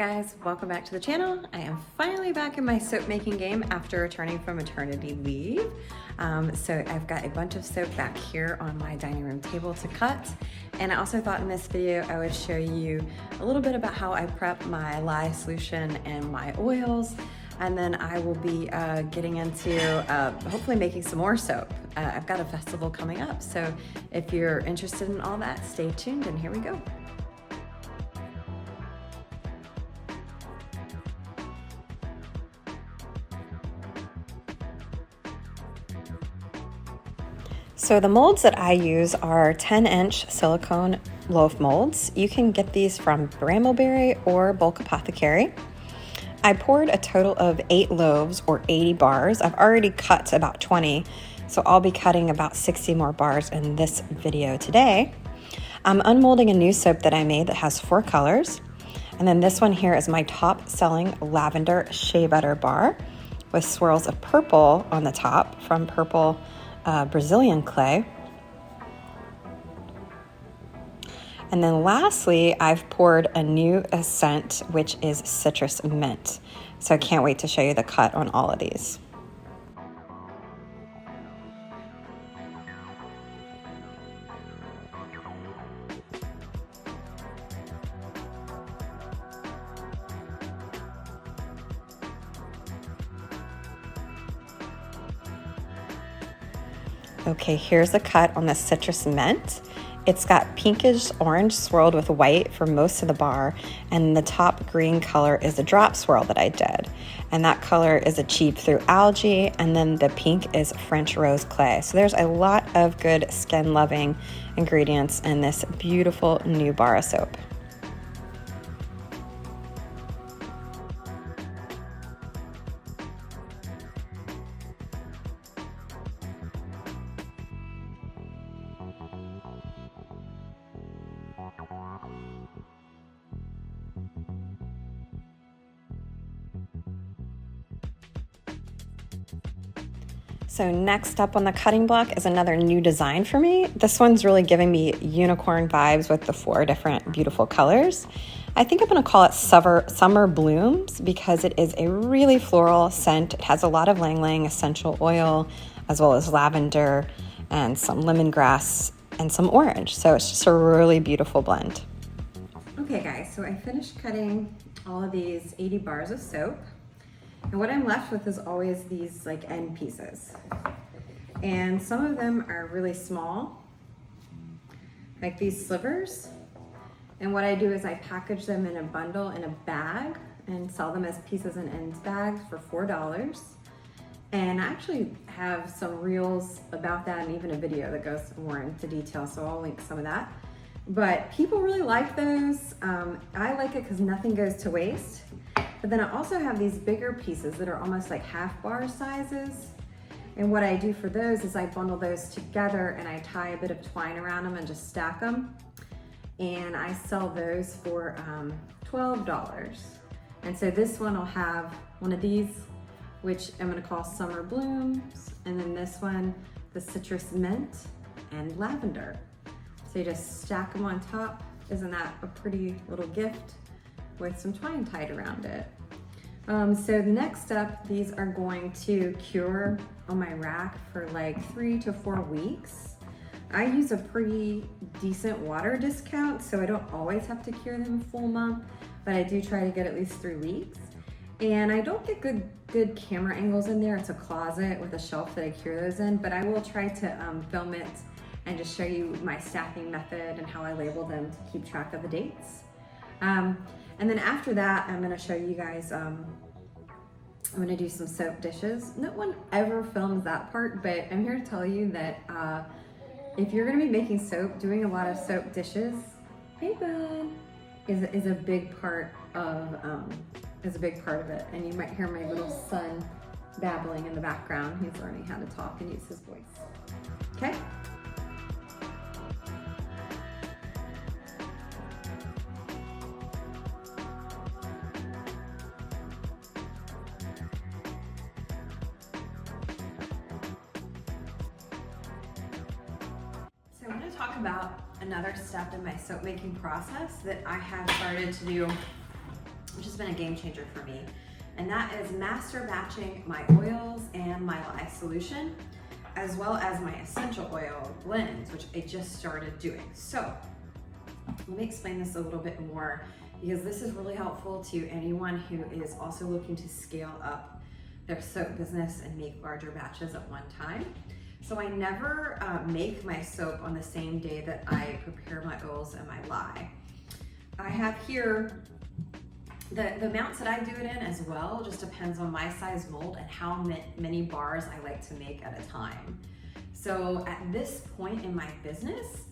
guys, welcome back to the channel. I am finally back in my soap making game after returning from maternity leave. So I've got a bunch of soap back here on my dining room table to cut. And I also thought in this video I would show you a little bit about how I prep my lye solution and my oils. And then I will be getting into hopefully making some more soap. I've got a festival coming up, so if you're interested in all that, stay tuned and here we go. So the molds that I use are 10-inch silicone loaf molds. You can get these from Brambleberry or Bulk Apothecary. I poured a total of 8 loaves or 80 bars. I've already cut about 20, so I'll be cutting about 60 more bars in this video today. I'm unmolding a new soap that I made that has 4 colors. And then this one here is my top selling lavender shea butter bar with swirls of purple on the top from Purple Brazilian clay. And then lastly, I've poured a new scent, which is citrus mint. So I can't wait to show you the cut on all of these. Okay, here's a cut on the citrus mint. It's got pinkish orange swirled with white for most of the bar, and the top green color is the drop swirl that I did. And that color is achieved through algae, and then the pink is French rose clay. So there's a lot of good skin-loving ingredients in this beautiful new bar of soap. So next up on the cutting block is another new design for me. This one's really giving me unicorn vibes with the 4 different beautiful colors. I think I'm gonna call it Summer Blooms because it is a really floral scent. It has a lot of Lang Lang essential oil, as well as lavender and some lemongrass and some orange. So it's just a really beautiful blend. Okay guys, so I finished cutting all of these 80 bars of soap. And what I'm left with is always these like end pieces. And some of them are really small, like these slivers. And what I do is I package them in a bundle in a bag and sell them as pieces and ends bags for $4. And I actually have some reels about that and even a video that goes more into detail, so I'll link some of that. But people really like those. I like it because nothing goes to waste. But then I also have these bigger pieces that are almost like half bar sizes. And what I do for those is I bundle those together and I tie a bit of twine around them and just stack them. And I sell those for $12. And so this one will have one of these, which I'm gonna call Summer Blooms. And then this one, the citrus mint and lavender. So you just stack them on top. Isn't that a pretty little gift? With some twine tied around it. So the next step, these are going to cure on my rack for like 3 to 4 weeks. I use a pretty decent water discount, so I don't always have to cure them a full month, but I do try to get at least 3 weeks. And I don't get good camera angles in there. It's a closet with a shelf that I cure those in, but I will try to film it and just show you my stacking method and how I label them to keep track of the dates. And then after that, I'm gonna show you guys, I'm gonna do some soap dishes. No one ever films that part, but I'm here to tell you that if you're gonna be making soap, doing a lot of soap dishes, hey bud, is a big part of it. And you might hear my little son babbling in the background. He's learning how to talk and use his voice. Okay? I want to talk about another step in my soap making process that I have started to do which has been a game changer for me. And that is master batching my oils and my lye solution, as well as my essential oil blends, which I just started doing. So let me explain this a little bit more, because this is really helpful to anyone who is also looking to scale up their soap business and make larger batches at one time. So I never make my soap on the same day that I prepare my oils and my lye. I have here the amounts that I do it in as well, just depends on my size mold and how many bars I like to make at a time. So at this point in my business,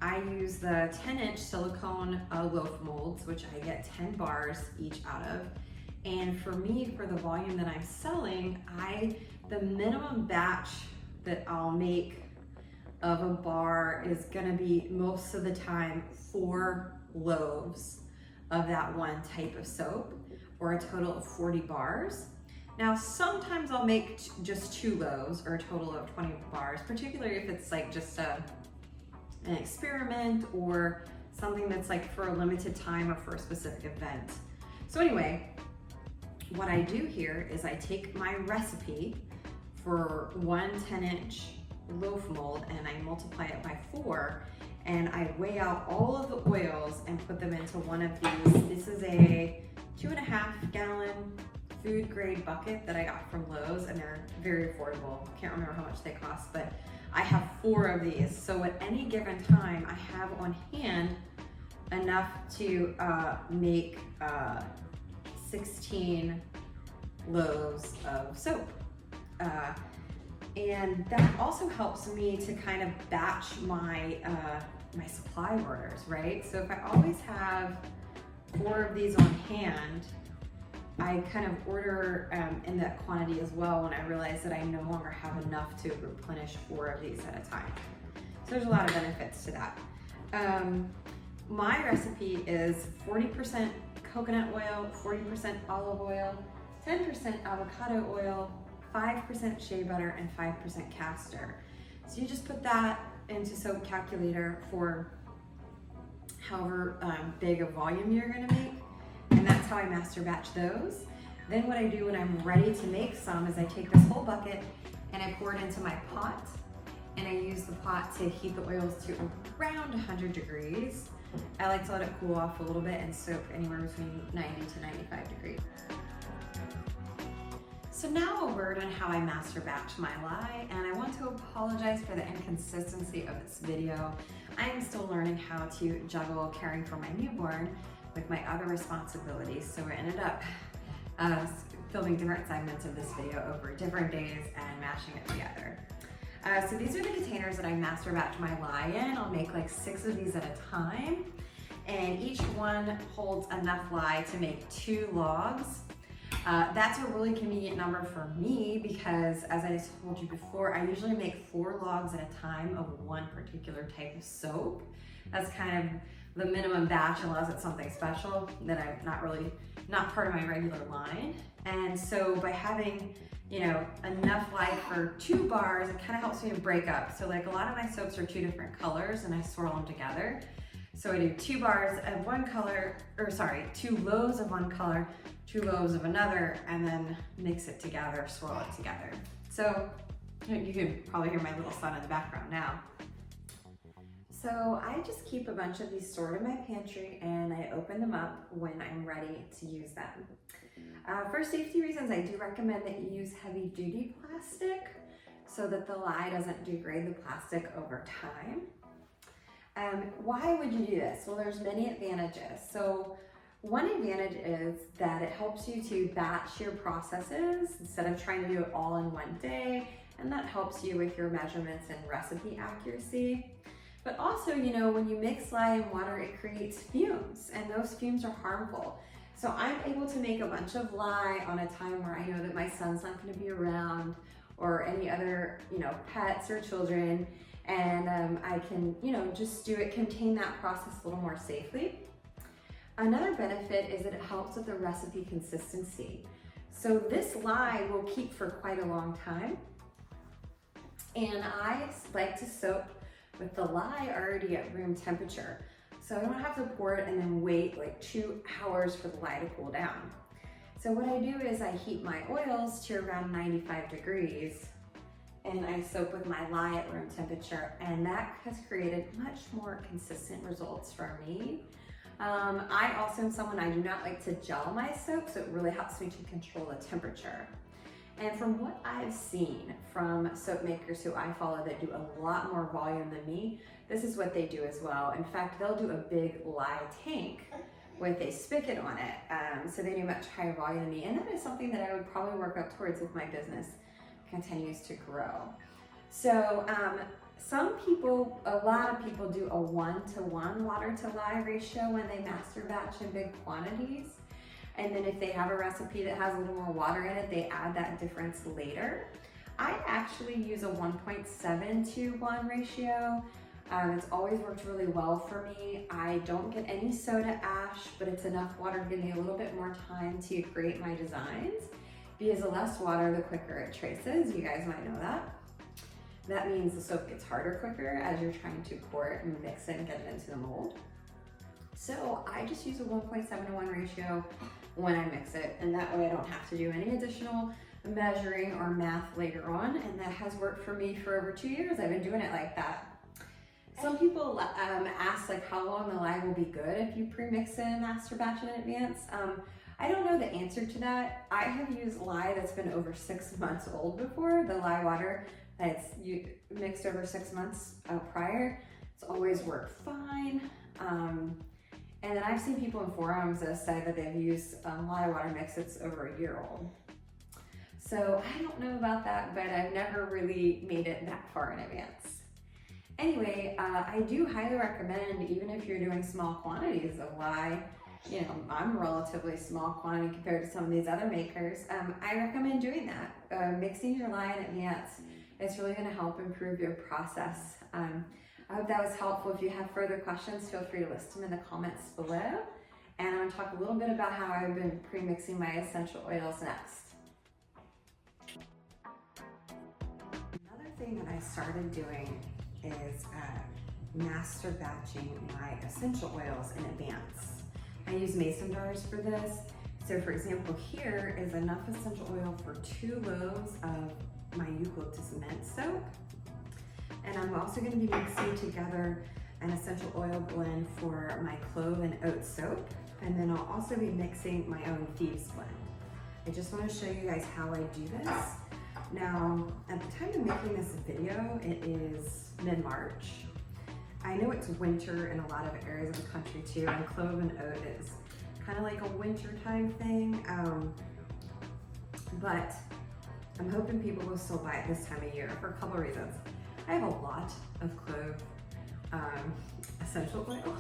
I use the 10-inch silicone loaf molds, which I get 10 bars each out of. And for me, for the volume that I'm selling, the minimum batch that I'll make of a bar is gonna be most of the time 4 loaves of that one type of soap, or a total of 40 bars. Now, sometimes I'll make just 2 loaves, or a total of 20 bars, particularly if it's like just an experiment or something that's like for a limited time or for a specific event. So anyway, what I do here is I take my recipe for one 10-inch loaf mold and I multiply it by 4, and I weigh out all of the oils and put them into one of these. This is a 2.5 gallon food grade bucket that I got from Lowe's, and they're very affordable. Can't remember how much they cost, but I have 4 of these. So at any given time, I have on hand enough to make 16 loaves of soap. And that also helps me to kind of batch my my supply orders, right? So if I always have 4 of these on hand, I kind of order in that quantity as well when I realize that I no longer have enough to replenish 4 of these at a time. So there's a lot of benefits to that. My recipe is 40% coconut oil, 40% olive oil, 10% avocado oil, 5% shea butter, and 5% castor. So you just put that into soap calculator for however big a volume you're gonna make, and that's how I master batch those. Then what I do when I'm ready to make some is I take this whole bucket and I pour it into my pot, and I use the pot to heat the oils to around 100 degrees. I like to let it cool off a little bit and soak anywhere between 90 to 95 degrees. So now a word on how I master batch my lye, and I want to apologize for the inconsistency of this video. I am still learning how to juggle caring for my newborn with my other responsibilities, so I ended up filming different segments of this video over different days and mashing it together. So these are the containers that I master batch my lye in. I'll make like 6 of these at a time, and each one holds enough lye to make 2 logs. That's a really convenient number for me because, as I told you before, I usually make 4 logs at a time of one particular type of soap. That's kind of the minimum batch, unless it's something special that I'm not part of my regular line. And so by having, enough lye for 2 bars, it kind of helps me to break up. So like a lot of my soaps are 2 different colors and I swirl them together. So I do 2 bars of one color, 2 loaves of one color, 2 loaves of another, and then mix it together, swirl it together. So you can probably hear my little son in the background now. So I just keep a bunch of these stored in my pantry, and I open them up when I'm ready to use them. For safety reasons, I do recommend that you use heavy duty plastic so that the lye doesn't degrade the plastic over time. Why would you do this? Well, there's many advantages. So one advantage is that it helps you to batch your processes instead of trying to do it all in one day, and that helps you with your measurements and recipe accuracy. But also, when you mix lye and water, it creates fumes, and those fumes are harmful. So I'm able to make a bunch of lye on a time where I know that my son's not going to be around, or any other, pets or children, and I can, just contain that process a little more safely. Another benefit is that it helps with the recipe consistency. So this lye will keep for quite a long time, and I like to soak with the lye already at room temperature. so I don't have to pour it and then wait like 2 hours for the lye to cool down. So what I do is I heat my oils to around 95 degrees and I soak with my lye at room temperature, and that has created much more consistent results for me. I also am someone, I do not like to gel my soap, so it really helps me to control the temperature. And from what I've seen from soap makers who I follow that do a lot more volume than me, this is what they do as well. In fact, they'll do a big lye tank with a spigot on it. So they do much higher volume than me. And that is something that I would probably work up towards if my business continues to grow. So some people, a lot of people do a 1-to-1 water to lye ratio when they master batch in big quantities. And then if they have a recipe that has a little more water in it, they add that difference later. I actually use a 1.7-to-1 ratio. It's always worked really well for me. I don't get any soda ash, but it's enough water to give me a little bit more time to create my designs, because the less water, the quicker it traces. You guys might know that. That means the soap gets harder quicker as you're trying to pour it and mix it and get it into the mold. So I just use a 1.7-to-1 ratio when I mix it, and that way I don't have to do any additional measuring or math later on, and that has worked for me for over 2 years. I've been doing it like that. Some people ask like how long the lye will be good if you pre-mix it and master batch in advance. I don't know the answer to that. I have used lye that's been over 6 months old before, the lye water that's mixed over 6 months prior. It's always worked fine. And then I've seen people in forums that say that they've used lye water mix that's over a year old. So I don't know about that, but I've never really made it that far in advance. Anyway, I do highly recommend, even if you're doing small quantities of lye, you know, I'm a relatively small quantity compared to some of these other makers. I recommend doing that. Mixing your lye in advance is really gonna help improve your process. I hope that was helpful. If you have further questions, feel free to list them in the comments below. And I'm gonna talk a little bit about how I've been pre-mixing my essential oils next. Another thing that I started doing is master batching my essential oils in advance. I use mason jars for this. So for example, here is enough essential oil for 2 loaves of my eucalyptus mint soap. And I'm also going to be mixing together an essential oil blend for my clove and oat soap. And then I'll also be mixing my own thieves blend. I just want to show you guys how I do this. Now, at the time of making this video, it is mid-March. I know it's winter in a lot of areas of the country too, and clove and oat is kind of like a winter time thing. But I'm hoping people will still buy it this time of year for a couple of reasons. I have a lot of clove essential oil.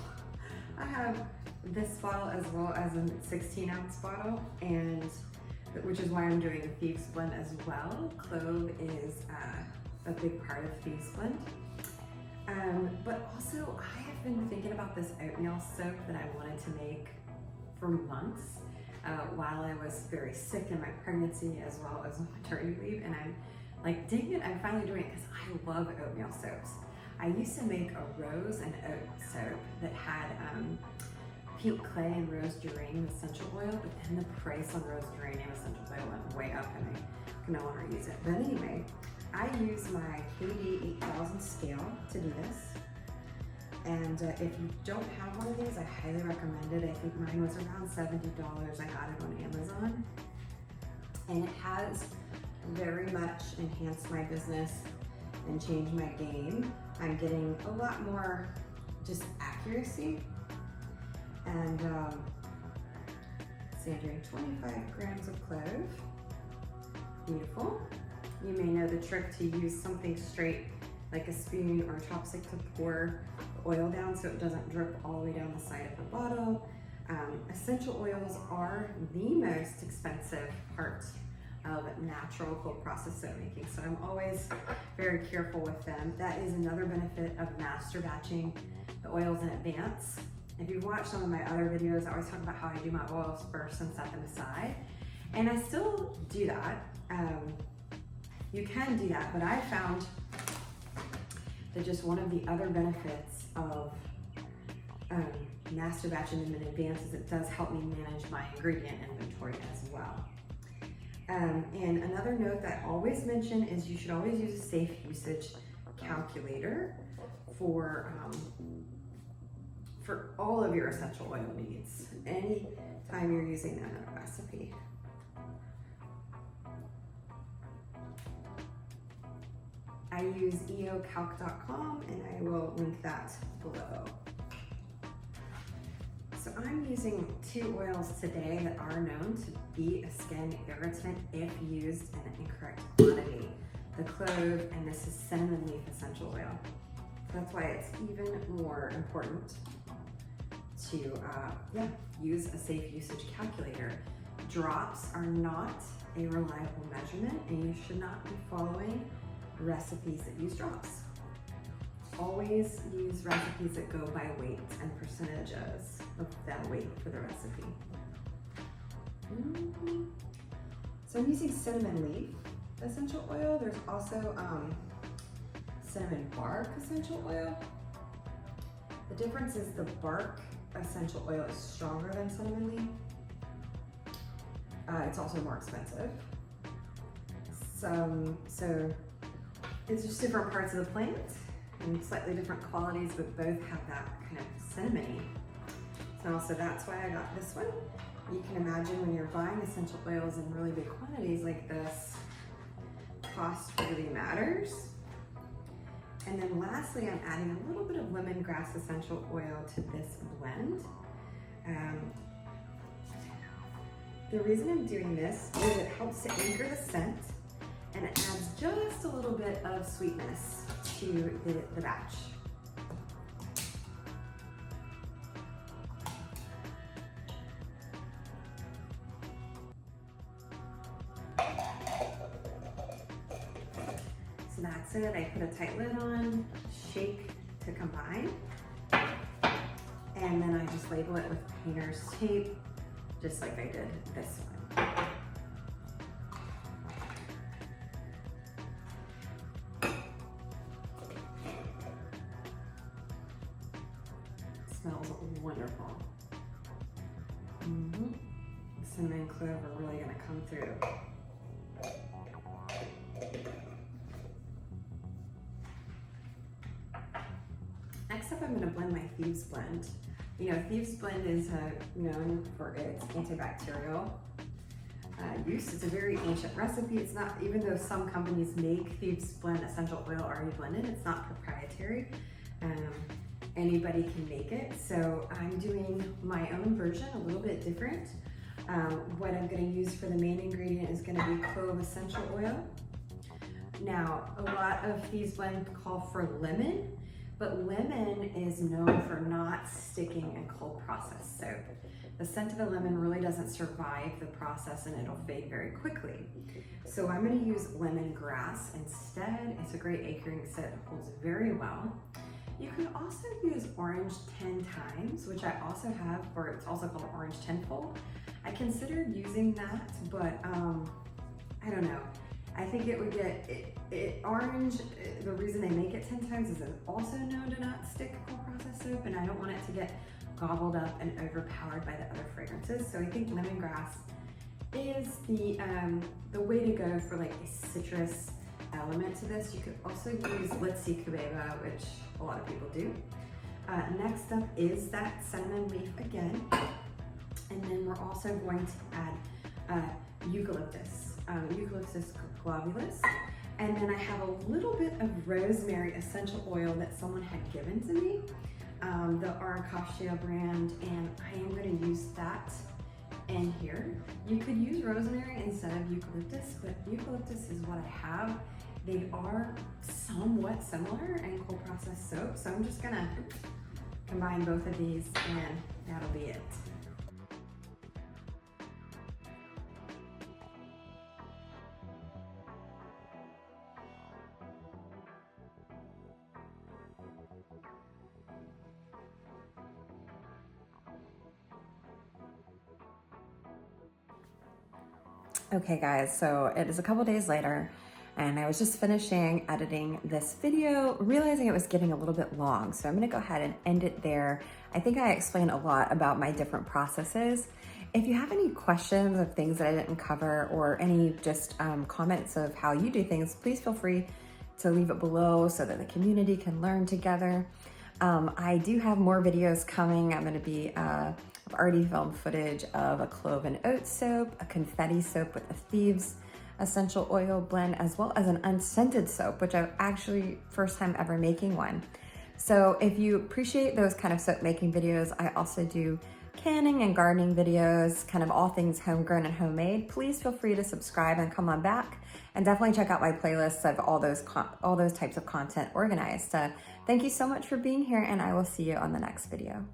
I have this bottle as well as a 16-ounce bottle, and which is why I'm doing the Thieves Blend as well. Clove is a big part of Thieves Blend. But also, I have been thinking about this oatmeal soap that I wanted to make for months while I was very sick in my pregnancy as well as maternity leave, and I'm like, dang it, I'm finally doing it because I love oatmeal soaps. I used to make a rose and oat soap that had pink clay and rose geranium essential oil, but then the price on rose geranium essential oil went way up and I can no longer use it. But anyway, I use my KD 8000 scale to do this. And if you don't have one of these, I highly recommend it. I think mine was around $70. I got it on Amazon. And it has very much enhanced my business and changed my game. I'm getting a lot more just accuracy. And see, I'm doing 25 grams of clove. Beautiful. You may know the trick to use something straight like a spoon or a chopstick to pour the oil down so it doesn't drip all the way down the side of the bottle. Essential oils are the most expensive part of natural cold process soap making, so I'm always very careful with them. That is another benefit of master batching the oils in advance. If you've watched some of my other videos, I always talk about how I do my oils first and set them aside, and I still do that. You can do that, but I found that just one of the other benefits of master batching them in advance, as it does help me manage my ingredient inventory as well. And another note that I always mention is you should always use a safe usage calculator for all of your essential oil needs, any time you're using that in a recipe. I use eocalc.com, and I will link that below. So I'm using 2 oils today that are known to be a skin irritant if used in an incorrect quantity. The clove, and this is cinnamon leaf essential oil. So that's why it's even more important to use a safe usage calculator. Drops are not a reliable measurement, and you should not be following recipes that use drops. Always use recipes that go by weight and percentages of that weight for the recipe. So I'm using cinnamon leaf essential oil. There's also cinnamon bark essential oil. The difference is the bark essential oil is stronger than cinnamon leaf. It's also more expensive. So it's just different parts of the plant and slightly different qualities, but both have that kind of cinnamony. So that's why I got this one. You can imagine when you're buying essential oils in really big quantities like this, cost really matters. And then lastly, I'm adding a little bit of lemongrass essential oil to this blend. The reason I'm doing this is it helps to anchor the scent, and it adds just a little bit of sweetness to the batch. So that's it. I put a tight lid on, shake to combine, and then I just label it with painter's tape, just like I did this one. Smells wonderful. Cinnamon and clove are really gonna come through. Next up, I'm gonna blend my Thieves Blend. You know, Thieves Blend is known for its antibacterial use. It's a very ancient recipe. It's not, even though some companies make Thieves Blend essential oil already blended, it's not proprietary. Anybody can make it. So I'm doing my own version, a little bit different. What I'm gonna use for the main ingredient is gonna be clove essential oil. Now, a lot of Thieves Blend call for lemon, but lemon is known for not sticking in cold processed soap. The scent of the lemon really doesn't survive the process, and it'll fade very quickly. So I'm gonna use lemongrass instead. It's a great anchoring scent, it holds very well. You can also use orange 10 times, which I also have, or it's also called orange tenfold. I considered using that, but I don't know. I think it would get, orange, the reason they make it 10 times is it's also known to not stick cold processed soap, and I don't want it to get gobbled up and overpowered by the other fragrances. So I think lemongrass is the way to go for like a citrus element to this. You could also use Litsi Kubeba, which a lot of people do. Next up is that cinnamon leaf again. And then we're also going to add eucalyptus, Eucalyptus globulus. And then I have a little bit of rosemary essential oil that someone had given to me, the Aracashia brand, and I am going to use that in here. You could use rosemary instead of eucalyptus, but eucalyptus is what I have. They are somewhat similar in cold processed soap, so I'm just gonna combine both of these and that'll be it. Okay guys, so it is a couple days later and I was just finishing editing this video, realizing it was getting a little bit long. So I'm gonna go ahead and end it there. I think I explained a lot about my different processes. If you have any questions of things that I didn't cover or any just comments of how you do things, please feel free to leave it below so that the community can learn together. I do have more videos coming. I've already filmed footage of a clove and oat soap, a confetti soap with a thieves essential oil blend, as well as an unscented soap, which I've actually first time ever making one. So if you appreciate those kind of soap making videos, I also do canning and gardening videos, kind of all things homegrown and homemade. Please feel free to subscribe and come on back, and definitely check out my playlists of all those types of content organized. Thank you so much for being here, and I will see you on the next video.